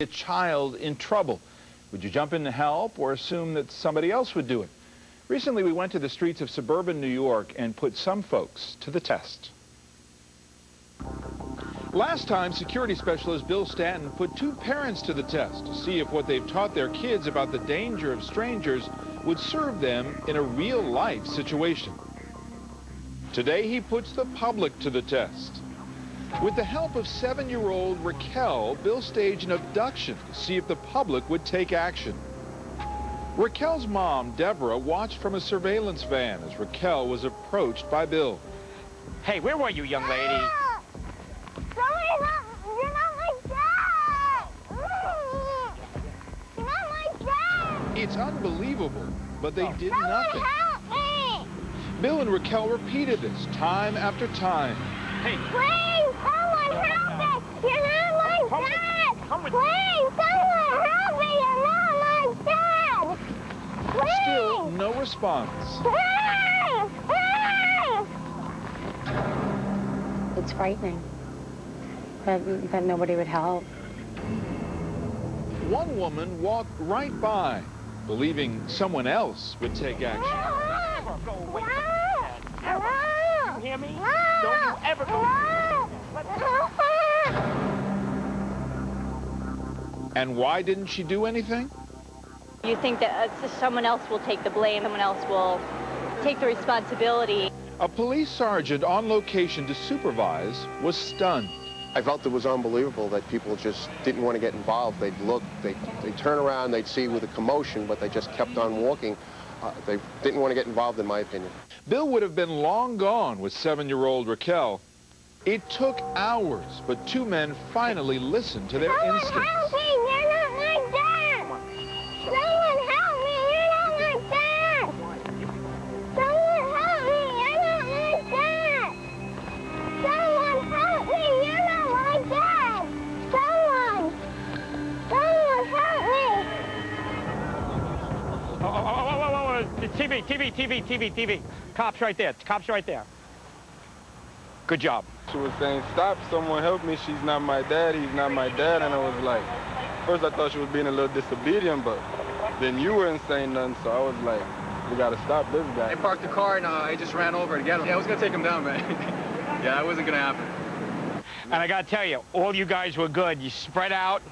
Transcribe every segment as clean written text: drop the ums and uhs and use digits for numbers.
A child in trouble. Would you jump in to help or assume that somebody else would do it? Recently, we went to the streets of suburban New York and put some folks to the test. Last time, security specialist Bill Stanton put two parents to the test to see if what they've taught their kids about the danger of strangers would serve them in a real-life situation. Today, he puts the public to the test. With the help of 7-year-old Raquel, Bill staged an abduction to see if the public would take action. Raquel's mom, Deborah, watched from a surveillance van as Raquel was approached by Bill. Hey, where were you, young lady? You're not my dad! You're not my dad! It's unbelievable, but they did nothing. Help me! Bill and Raquel repeated this time after time. Hey, Please, someone help me! You're not my dad! Please, someone help me! You're not my dad! Please! Still no response. Please! Please! It's frightening that nobody would help. One woman walked right by, believing someone else would take action. go away. No! You hear me? No! Don't you ever go. And why didn't she do anything? You think that someone else will take the blame, someone else will take the responsibility. A police sergeant on location to supervise was stunned. I felt it was unbelievable that people just didn't want to get involved. They'd look, they'd turn around, they'd see with a commotion, but they just kept on walking. They didn't want to get involved, in my opinion. Bill would have been long gone with 7-year-old Raquel. It took hours, but two men finally listened to their instincts. Help me! You're not my dad! Someone help me! You're not my dad! Someone help me! You're not my dad! Someone help me! You're not my dad! Someone help me! Oh, TV. Cops right there. Cops right there. Good job. She was saying, stop, someone help me, she's not my dad, he's not my dad, and I was like, first I thought she was being a little disobedient, but then you weren't saying nothing, so I was like, we gotta stop this guy. They parked the car and I just ran over to get him. Yeah, I was gonna take him down, man. Yeah, that wasn't gonna happen. And I gotta tell you, all you guys were good. You spread out.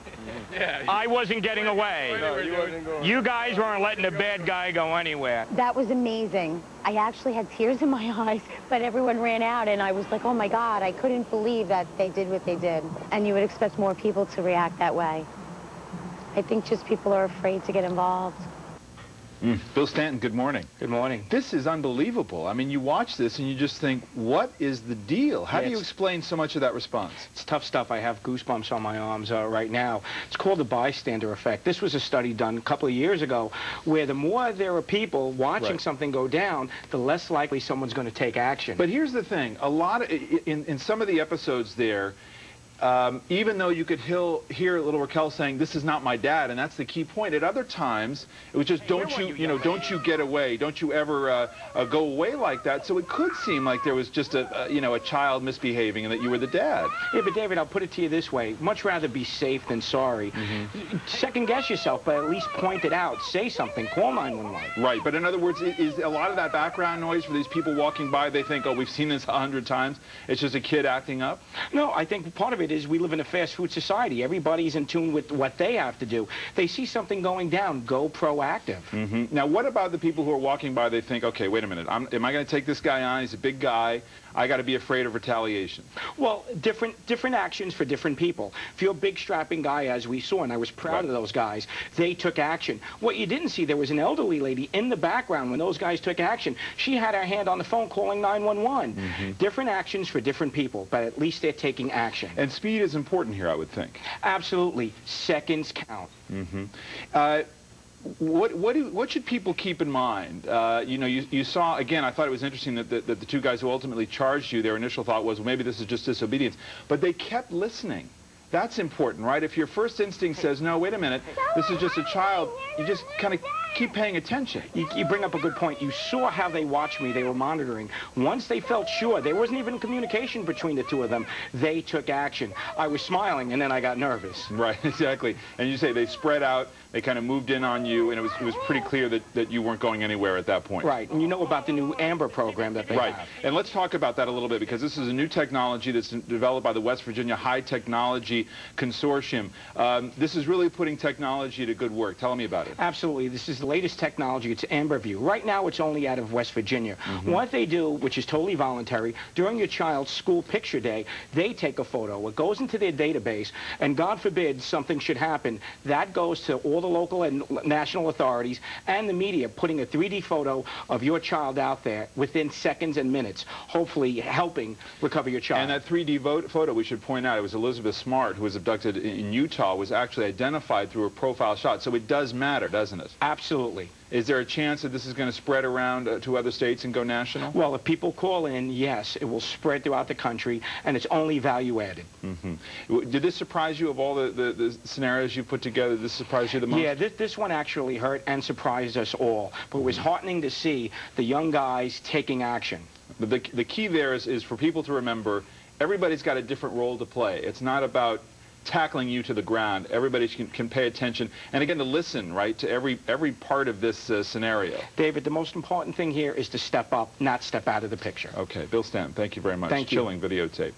Yeah. I wasn't getting away. No, you wasn't going. You guys weren't letting the bad guy go anywhere. That was amazing. I actually had tears in my eyes, but everyone ran out, and I was like, oh my God, I couldn't believe that they did what they did. And you would expect more people to react that way. I think just people are afraid to get involved. Bill Stanton, good morning. Good morning. This is unbelievable. I mean, you watch this and you just think, what is the deal? How do you explain so much of that response? It's tough stuff. I have goosebumps on my arms right now. It's called the bystander effect. This was a study done a couple of years ago where the more there are people watching something go down, the less likely someone's going to take action. But here's the thing. A lot of, in some of the episodes there, even though you could hear little Raquel saying, this is not my dad, and that's the key point, at other times, it was just, don't you get away, don't you ever go away like that. So it could seem like there was just a child misbehaving and that you were the dad. Yeah, but David, I'll put it to you this way. Much rather be safe than sorry. Second guess yourself, but at least point it out. Say something. Call 911. Right, but in other words, is a lot of that background noise for these people walking by, they think, oh, we've seen this 100 times, it's just a kid acting up? No, I think part of it is we live in a fast food society. Everybody's in tune with what they have to do. They see something going down, go proactive. Now, what about the people who are walking by, they think, okay, wait a minute, am I going to take this guy on? He's a big guy. I got to be afraid of retaliation. Well, different actions for different people. If you're a big strapping guy, as we saw, and I was proud of those guys, they took action. What you didn't see, there was an elderly lady in the background when those guys took action. She had her hand on the phone calling 911. Different actions for different people, but at least they're taking action. And speed is important here, I would think. Absolutely. Seconds count. What should people keep in mind? You saw, again, I thought it was interesting that the two guys who ultimately charged you, their initial thought was, well, maybe this is just disobedience. But they kept listening. That's important, right? If your first instinct says, no, wait a minute, this is just a child, you just kind of keep paying attention. You bring up a good point. You saw how they watched me. They were monitoring. Once they felt sure, there wasn't even communication between the two of them, they took action. I was smiling, and then I got nervous. Right, exactly. And you say they spread out, they kind of moved in on you, and it was pretty clear that you weren't going anywhere at that point. Right, and you know about the new AMBER program that they have. Right, and let's talk about that a little bit, because this is a new technology that's developed by the West Virginia High Technology Consortium. This is really putting technology to good work. Tell me about it. Absolutely. This is the latest technology. It's AmberView. Right now, it's only out of West Virginia. What they do, which is totally voluntary, during your child's school picture day, they take a photo. It goes into their database, and God forbid something should happen. That goes to all the local and national authorities and the media, putting a 3D photo of your child out there within seconds and minutes, hopefully helping recover your child. And that 3D photo, we should point out, it was Elizabeth Smart, who was abducted in Utah, was actually identified through a profile shot. So it does matter, doesn't it? Absolutely. Is there a chance that this is going to spread around to other states and go national? Well, if people call in, yes, it will spread throughout the country, and it's only value added. Did this surprise you of all the scenarios you put together? Did this surprise you the most? Yeah, this one actually hurt and surprised us all. But it was heartening to see the young guys taking action. The key there is for people to remember, everybody's got a different role to play. It's not about tackling you to the ground. Everybody can pay attention, and again, to listen, right, to every part of this scenario. David, the most important thing here is to step up, not step out of the picture. Okay, Bill Stanton, thank you very much. Thank you. Chilling videotape.